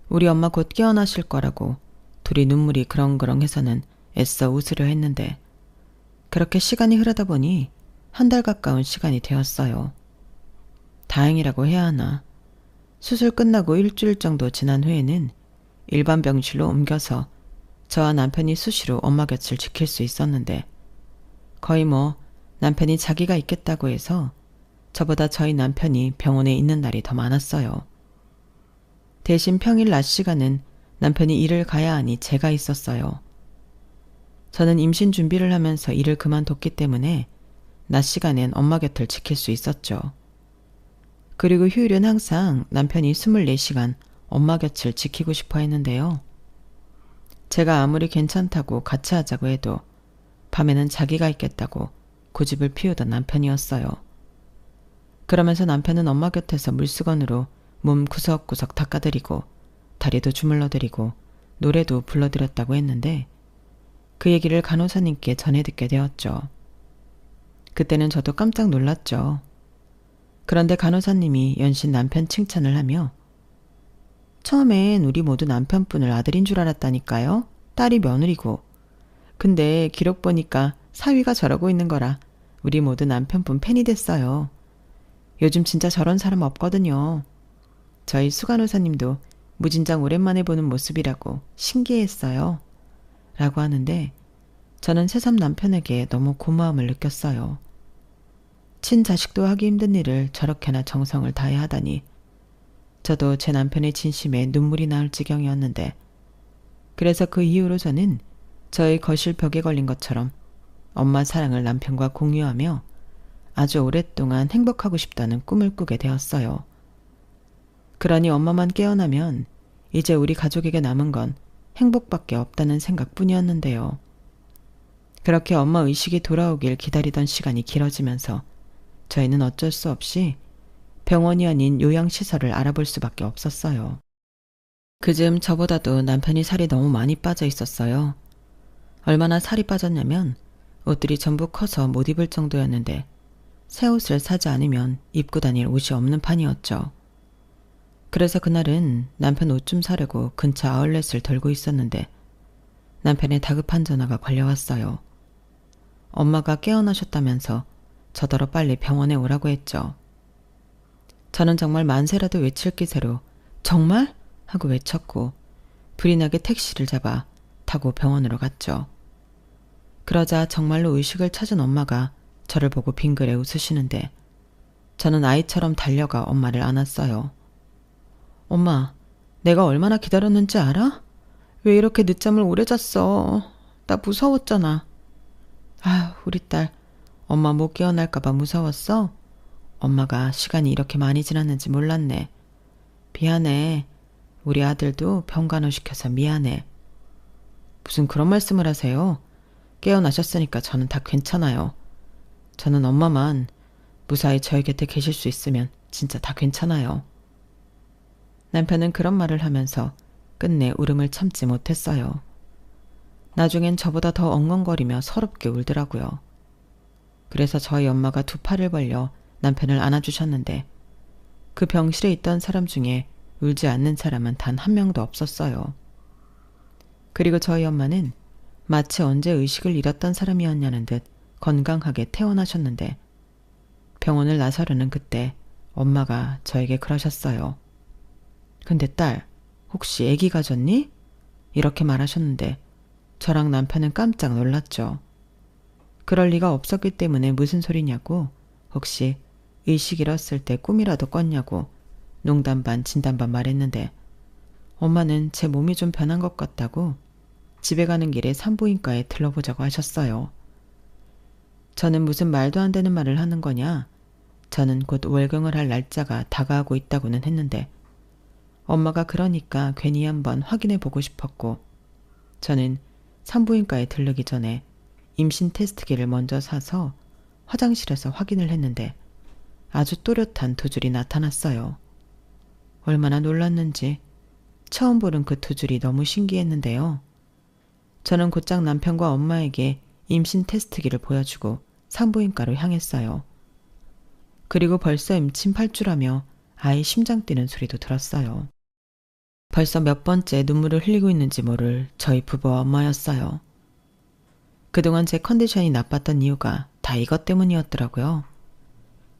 우리 엄마 곧 깨어나실 거라고 둘이 눈물이 그렁그렁해서는 애써 웃으려 했는데 그렇게 시간이 흐르다 보니 한 달 가까운 시간이 되었어요. 다행이라고 해야 하나. 수술 끝나고 일주일 정도 지난 후에는 일반 병실로 옮겨서 저와 남편이 수시로 엄마 곁을 지킬 수 있었는데 거의 남편이 자기가 있겠다고 해서 저보다 저희 남편이 병원에 있는 날이 더 많았어요. 대신 평일 낮 시간은 남편이 일을 가야 하니 제가 있었어요. 저는 임신 준비를 하면서 일을 그만뒀기 때문에 낮 시간엔 엄마 곁을 지킬 수 있었죠. 그리고 휴일은 항상 남편이 24시간 엄마 곁을 지키고 싶어 했는데요. 제가 아무리 괜찮다고 같이 하자고 해도 밤에는 자기가 있겠다고 고집을 피우던 남편이었어요. 그러면서 남편은 엄마 곁에서 물수건으로 몸 구석구석 닦아드리고 다리도 주물러드리고 노래도 불러드렸다고 했는데 그 얘기를 간호사님께 전해 듣게 되었죠. 그때는 저도 깜짝 놀랐죠. 그런데 간호사님이 연신 남편 칭찬을 하며 처음엔 우리 모두 남편분을 아들인 줄 알았다니까요. 딸이 며느리고. 근데 기록 보니까 사위가 저러고 있는 거라 우리 모두 남편분 팬이 됐어요. 요즘 진짜 저런 사람 없거든요. 저희 수간호사님도 무진장 오랜만에 보는 모습이라고 신기했어요. 라고 하는데 저는 새삼 남편에게 너무 고마움을 느꼈어요. 친자식도 하기 힘든 일을 저렇게나 정성을 다해 하다니 저도 제 남편의 진심에 눈물이 나올 지경이었는데 그래서 그 이후로 저는 저의 거실 벽에 걸린 것처럼 엄마 사랑을 남편과 공유하며 아주 오랫동안 행복하고 싶다는 꿈을 꾸게 되었어요. 그러니 엄마만 깨어나면 이제 우리 가족에게 남은 건 행복밖에 없다는 생각뿐이었는데요. 그렇게 엄마 의식이 돌아오길 기다리던 시간이 길어지면서 저희는 어쩔 수 없이 병원이 아닌 요양시설을 알아볼 수밖에 없었어요. 그즈음 저보다도 남편이 살이 너무 많이 빠져 있었어요. 얼마나 살이 빠졌냐면 옷들이 전부 커서 못 입을 정도였는데 새 옷을 사지 않으면 입고 다닐 옷이 없는 판이었죠. 그래서 그날은 남편 옷 좀 사려고 근처 아울렛을 돌고 있었는데 남편의 다급한 전화가 걸려왔어요. 엄마가 깨어나셨다면서 저더러 빨리 병원에 오라고 했죠. 저는 정말 만세라도 외칠 기세로 정말? 하고 외쳤고 불이 나게 택시를 잡아 타고 병원으로 갔죠. 그러자 정말로 의식을 찾은 엄마가 저를 보고 빙그레 웃으시는데 저는 아이처럼 달려가 엄마를 안았어요. 엄마, 내가 얼마나 기다렸는지 알아? 왜 이렇게 늦잠을 오래 잤어? 나 무서웠잖아. 아휴, 우리 딸, 엄마 못 깨어날까봐 무서웠어? 엄마가 시간이 이렇게 많이 지났는지 몰랐네. 미안해. 우리 아들도 병간호 시켜서 미안해. 무슨 그런 말씀을 하세요? 깨어나셨으니까 저는 다 괜찮아요. 저는 엄마만 무사히 저희 곁에 계실 수 있으면 진짜 다 괜찮아요. 남편은 그런 말을 하면서 끝내 울음을 참지 못했어요. 나중엔 저보다 더 엉엉거리며 서럽게 울더라고요. 그래서 저희 엄마가 두 팔을 벌려 남편을 안아주셨는데 그 병실에 있던 사람 중에 울지 않는 사람은 단 한 명도 없었어요. 그리고 저희 엄마는 마치 언제 의식을 잃었던 사람이었냐는 듯 건강하게 퇴원하셨는데 병원을 나서려는 그때 엄마가 저에게 그러셨어요. 근데 딸, 혹시 아기 가졌니? 이렇게 말하셨는데 저랑 남편은 깜짝 놀랐죠. 그럴 리가 없었기 때문에 무슨 소리냐고, 혹시 의식 잃었을 때 꿈이라도 꿨냐고 농담 반 진담 반 말했는데 엄마는 제 몸이 좀 변한 것 같다고 집에 가는 길에 산부인과에 들러보자고 하셨어요. 저는 무슨 말도 안 되는 말을 하는 거냐? 저는 곧 월경을 할 날짜가 다가오고 있다고는 했는데 엄마가 그러니까 괜히 한번 확인해 보고 싶었고 저는 산부인과에 들르기 전에 임신 테스트기를 먼저 사서 화장실에서 확인을 했는데 아주 또렷한 두 줄이 나타났어요. 얼마나 놀랐는지 처음 보는 그 두 줄이 너무 신기했는데요. 저는 곧장 남편과 엄마에게 임신 테스트기를 보여주고 산부인과로 향했어요. 그리고 벌써 임신 8주라며 아이 심장 뛰는 소리도 들었어요. 벌써 몇 번째 눈물을 흘리고 있는지 모를 저희 부부와 엄마였어요. 그동안 제 컨디션이 나빴던 이유가 다 이것 때문이었더라고요.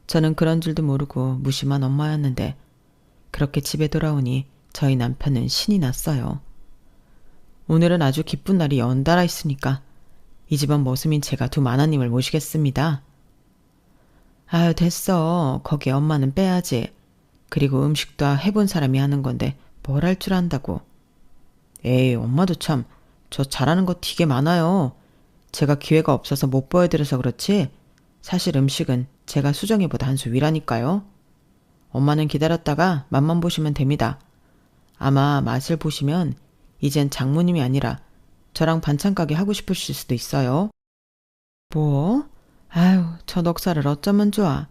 저는 그런 줄도 모르고 무심한 엄마였는데 그렇게 집에 돌아오니 저희 남편은 신이 났어요. 오늘은 아주 기쁜 날이 연달아 있으니까 이 집안 머슴인 제가 두 마나님을 모시겠습니다. 아유 됐어. 거기에 엄마는 빼야지. 그리고 음식도 해본 사람이 하는 건데 뭘 할 줄 안다고. 에이 엄마도 참 저 잘하는 거 되게 많아요. 제가 기회가 없어서 못 보여드려서 그렇지 사실 음식은 제가 수정이보다 한 수 위라니까요. 엄마는 기다렸다가 맛만 보시면 됩니다. 아마 맛을 보시면 이젠 장모님이 아니라 저랑 반찬 가게 하고 싶으실 수도 있어요. 뭐? 아유, 저 넉살을 어쩌면 좋아.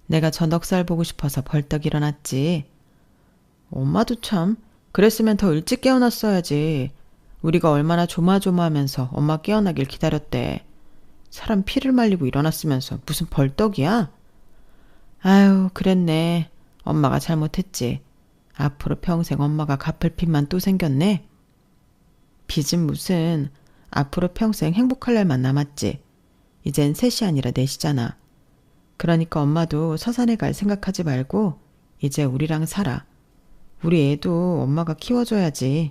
내가 저 넉살 보고 싶어서 벌떡 일어났지. 엄마도 참 그랬으면 더 일찍 깨어났어야지. 우리가 얼마나 조마조마하면서 엄마 깨어나길 기다렸대. 사람 피를 말리고 일어났으면서 무슨 벌떡이야? 아유, 그랬네. 엄마가 잘못했지. 앞으로 평생 엄마가 갚을 빚만 또 생겼네. 빚은 무슨, 앞으로 평생 행복할 날만 남았지. 이젠 셋이 아니라 넷이잖아. 그러니까 엄마도 서산에 갈 생각하지 말고 이제 우리랑 살아. 우리 애도 엄마가 키워줘야지.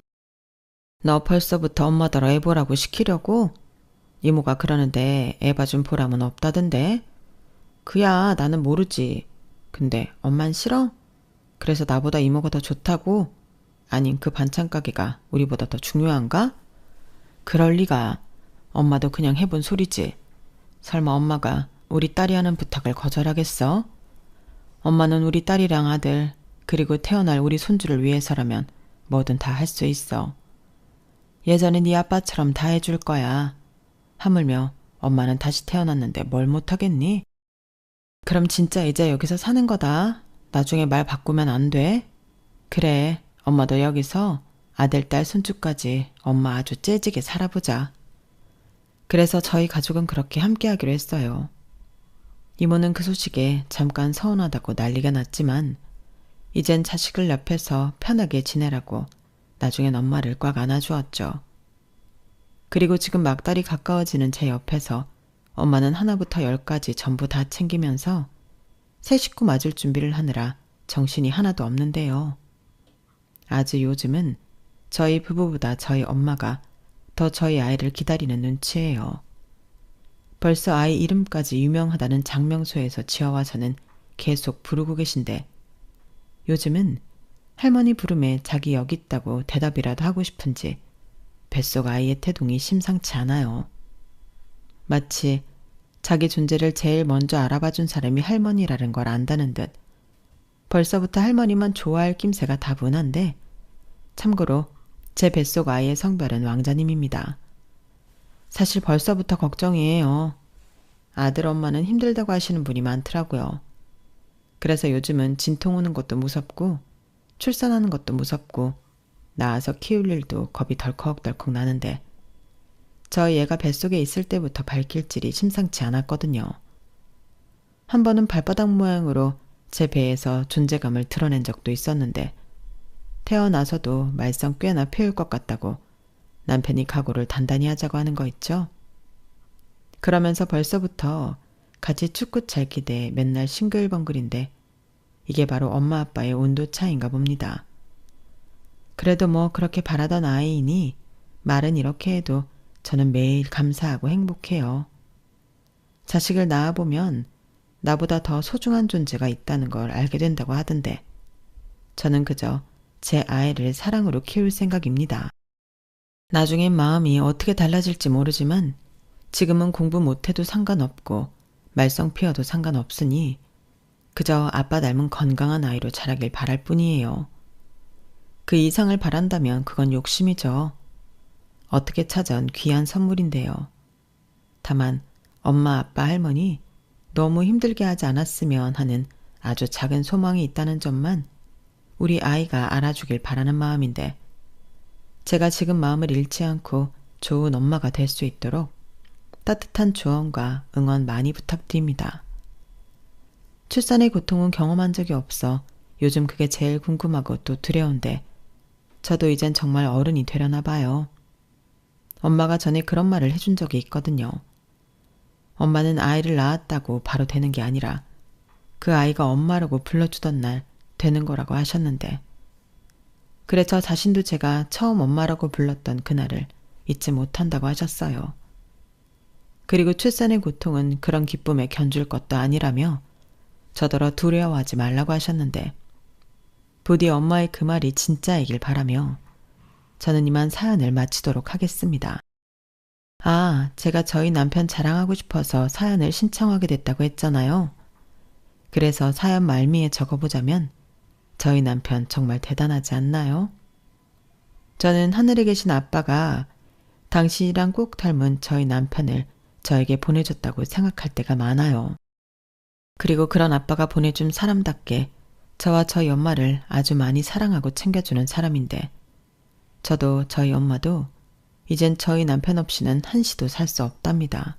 너 벌써부터 엄마더러 애 보라고 시키려고? 이모가 그러는데 애 봐 준 보람은 없다던데. 그야 나는 모르지. 근데 엄만 싫어? 그래서 나보다 이모가 더 좋다고? 아님 그 반찬 가게가 우리보다 더 중요한가? 그럴 리가. 엄마도 그냥 해본 소리지. 설마 엄마가 우리 딸이 하는 부탁을 거절하겠어? 엄마는 우리 딸이랑 아들 그리고 태어날 우리 손주를 위해서라면 뭐든 다 할 수 있어. 예전에 네 아빠처럼 다 해줄 거야. 하물며 엄마는 다시 태어났는데 뭘 못하겠니? 그럼 진짜 이제 여기서 사는 거다. 나중에 말 바꾸면 안 돼. 그래, 엄마도 여기서 아들, 딸, 손주까지 엄마 아주 째지게 살아보자. 그래서 저희 가족은 그렇게 함께하기로 했어요. 이모는 그 소식에 잠깐 서운하다고 난리가 났지만 이젠 자식을 옆에서 편하게 지내라고 나중엔 엄마를 꽉 안아주었죠. 그리고 지금 막달이 가까워지는 제 옆에서 엄마는 하나부터 열까지 전부 다 챙기면서 새 식구 맞을 준비를 하느라 정신이 하나도 없는데요. 아주 요즘은 저희 부부보다 저희 엄마가 더 저희 아이를 기다리는 눈치예요. 벌써 아이 이름까지 유명하다는 장명소에서 지어와서는 계속 부르고 계신데 요즘은 할머니 부름에 자기 여기 있다고 대답이라도 하고 싶은지 뱃속 아이의 태동이 심상치 않아요. 마치 자기 존재를 제일 먼저 알아봐준 사람이 할머니라는 걸 안다는 듯 벌써부터 할머니만 좋아할 낌새가 다분한데 참고로 제 뱃속 아이의 성별은 왕자님입니다. 사실 벌써부터 걱정이에요. 아들 엄마는 힘들다고 하시는 분이 많더라고요. 그래서 요즘은 진통 오는 것도 무섭고 출산하는 것도 무섭고 낳아서 키울 일도 겁이 덜컥덜컥 나는데 저희 애가 뱃속에 있을 때부터 발길질이 심상치 않았거든요. 한 번은 발바닥 모양으로 제 배에서 존재감을 드러낸 적도 있었는데 태어나서도 말썽 꽤나 피울 것 같다고 남편이 각오를 단단히 하자고 하는 거 있죠? 그러면서 벌써부터 같이 축구 잘 기대 맨날 싱글벙글인데 이게 바로 엄마 아빠의 온도 차이인가 봅니다. 그래도 뭐 그렇게 바라던 아이이니 말은 이렇게 해도 저는 매일 감사하고 행복해요. 자식을 낳아보면 나보다 더 소중한 존재가 있다는 걸 알게 된다고 하던데 저는 그저 제 아이를 사랑으로 키울 생각입니다. 나중엔 마음이 어떻게 달라질지 모르지만 지금은 공부 못해도 상관없고 말썽 피워도 상관없으니 그저 아빠 닮은 건강한 아이로 자라길 바랄 뿐이에요. 그 이상을 바란다면 그건 욕심이죠. 어떻게 찾아온 귀한 선물인데요. 다만 엄마, 아빠, 할머니 너무 힘들게 하지 않았으면 하는 아주 작은 소망이 있다는 점만 우리 아이가 알아주길 바라는 마음인데 제가 지금 마음을 잃지 않고 좋은 엄마가 될 수 있도록 따뜻한 조언과 응원 많이 부탁드립니다. 출산의 고통은 경험한 적이 없어 요즘 그게 제일 궁금하고 또 두려운데 저도 이젠 정말 어른이 되려나 봐요. 엄마가 전에 그런 말을 해준 적이 있거든요. 엄마는 아이를 낳았다고 바로 되는 게 아니라 그 아이가 엄마라고 불러주던 날 되는 거라고 하셨는데 그래 저 자신도 제가 처음 엄마라고 불렀던 그날을 잊지 못한다고 하셨어요. 그리고 출산의 고통은 그런 기쁨에 견줄 것도 아니라며 저더러 두려워하지 말라고 하셨는데 부디 엄마의 그 말이 진짜이길 바라며 저는 이만 사연을 마치도록 하겠습니다. 아, 제가 저희 남편 자랑하고 싶어서 사연을 신청하게 됐다고 했잖아요. 그래서 사연 말미에 적어보자면 저희 남편 정말 대단하지 않나요? 저는 하늘에 계신 아빠가 당신이랑 꼭 닮은 저희 남편을 저에게 보내줬다고 생각할 때가 많아요. 그리고 그런 아빠가 보내준 사람답게 저와 저희 엄마를 아주 많이 사랑하고 챙겨주는 사람인데 저도 저희 엄마도 이젠 저희 남편 없이는 한시도 살 수 없답니다.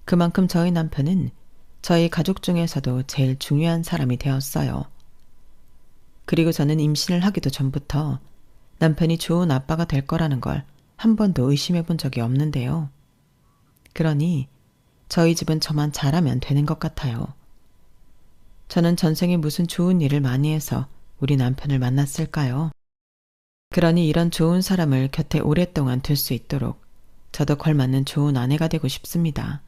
그만큼 저희 남편은 저희 가족 중에서도 제일 중요한 사람이 되었어요. 그리고 저는 임신을 하기도 전부터 남편이 좋은 아빠가 될 거라는 걸 한 번도 의심해 본 적이 없는데요. 그러니 저희 집은 저만 잘하면 되는 것 같아요. 저는 전생에 무슨 좋은 일을 많이 해서 우리 남편을 만났을까요? 그러니 이런 좋은 사람을 곁에 오랫동안 둘 수 있도록 저도 걸맞는 좋은 아내가 되고 싶습니다.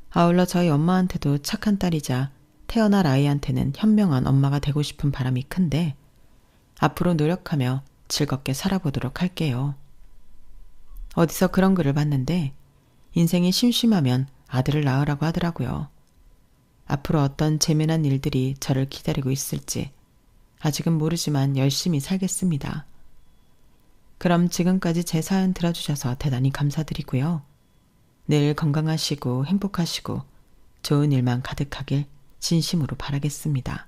아울러 저희 엄마한테도 착한 딸이자 태어날 아이한테는 현명한 엄마가 되고 싶은 바람이 큰데 앞으로 노력하며 즐겁게 살아보도록 할게요. 어디서 그런 글을 봤는데 인생이 심심하면 아들을 낳으라고 하더라고요. 앞으로 어떤 재미난 일들이 저를 기다리고 있을지 아직은 모르지만 열심히 살겠습니다. 그럼 지금까지 제 사연 들어주셔서 대단히 감사드리고요. 늘 건강하시고 행복하시고 좋은 일만 가득하길 진심으로 바라겠습니다.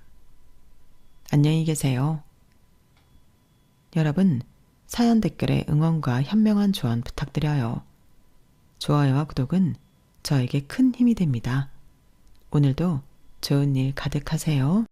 안녕히 계세요. 여러분, 사연 댓글에 응원과 현명한 조언 부탁드려요. 좋아요와 구독은 저에게 큰 힘이 됩니다. 오늘도 좋은 일 가득하세요.